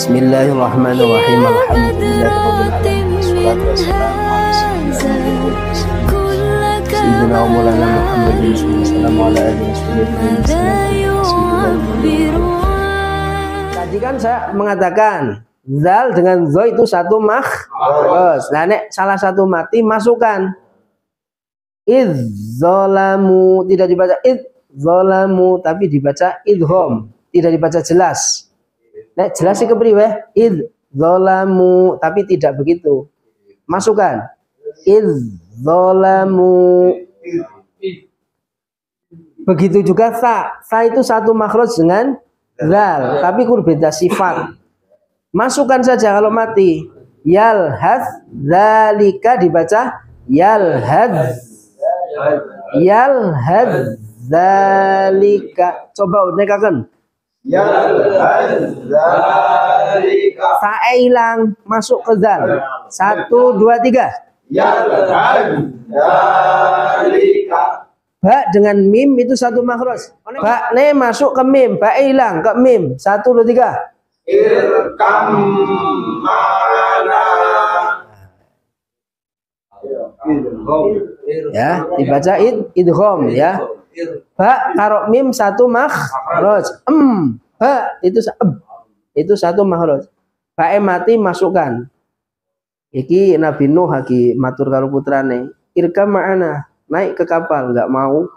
Bismillahirrahmanirrahim. Alhamdulillahirabbil alamin. Wassalatu wassalamu ala sayyidina wa maulana Muhammadin sallallahu alaihi wasallam. Tadi kan saya mengatakan zal dengan zo itu satu makhraj. Nah, nek salah satu mati masukkan idzalamu, tidak dibaca idzalamu tapi dibaca idgham, tidak dibaca jelas. Nek jelas sih kepriwe idzalamu tapi tidak begitu. Masukkan idzalamu. Begitu juga sa itu satu makhraj dengan zal, tapi beda sifat. Masukkan saja kalau mati. Yalhaz zalika dibaca yalhaz. Yalhaz zalika. Coba nekakan. Yalhaz zalika. Sae hilang, masuk ke zal. 1, 2, 3. Yalhaz zalika. Ba dengan mim itu satu makhraj. Ba ne masuk ke mim, ba hilang ke mim. 1, 2, 3. Irkam mana. Ya, dibaca idgham ya. Ba karo mim satu makhraj. Ba itu satu makhraj. Ba mati masukkan. Iki Nabi Nuh lagi matur karo putrane, irkam ma'ana. Naik ke kapal, nggak mau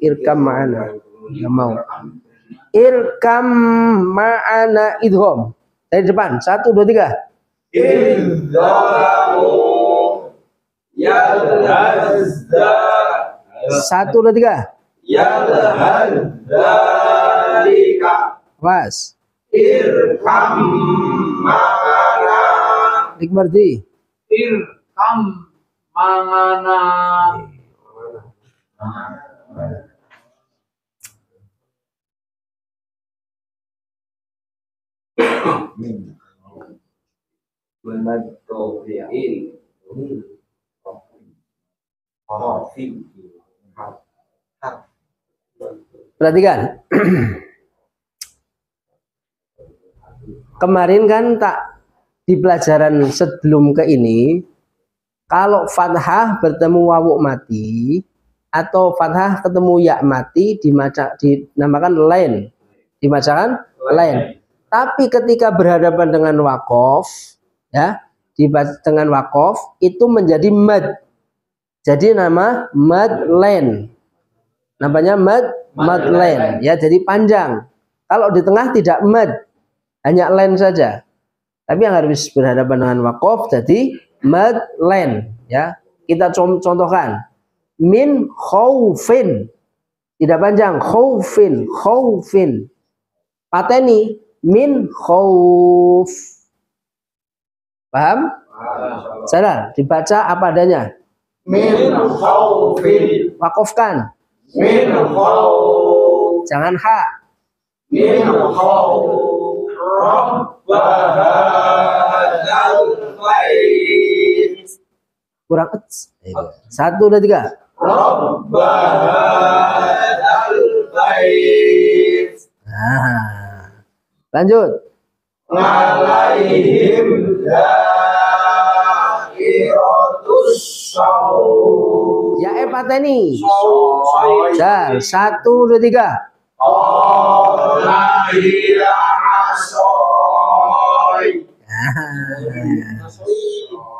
irkam ma'ana, nggak mau. Irkam ma'ana idgham dari depan. 1, 2, 3. Idzalamu yalhazza. 1, 2, 3. Yalhazzalika. Was. Irkam ma'ana. Nikmarti. Irkam mangana. Perhatikan. Kemarin kan tak di pelajaran sebelum ke ini, kalau fathah bertemu wawu mati atau fathah ketemu ya mati dinamakan lain, dibacakan lain. Tapi ketika berhadapan dengan wakof, ya, dengan wakof itu menjadi mad. Jadi nama mad lain, namanya mad lain, ya, jadi panjang. Kalau di tengah tidak mad, hanya lain saja. Tapi yang harus berhadapan dengan wakof jadi mad lain, ya. Kita contohkan min khaufin, tidak panjang, khaufin. Pateni min khauf. Paham? Salah, dibaca apa adanya. Min khaufin. Wakofkan. Min khauf. Jangan ha. Min khauf. Rabbahal bait. Kurang 1, 2, 3. Rabbahal bait. Nah, lanjut. Alaihim dairatus shaw. Ya pateni. Jal 1, 2, 3. Alaihim asoy.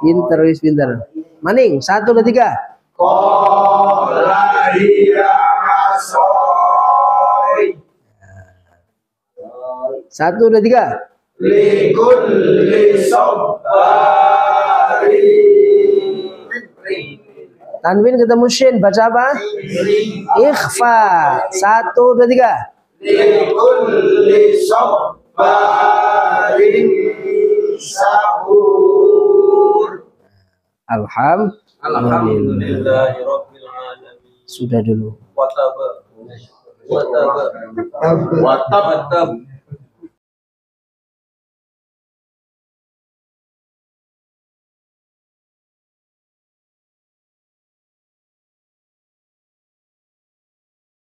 Pinter wis pinter. Maning 1, 2, 3. Alaihim asoy. 1, 2, 3. Likulli sabarin. Tanwin ketemu shin, baca apa? Ikhfa. 1, 2, 3. Likulli sabarin sabur. Alhamdulillahirabbil alamin. Sudah dulu. Watab.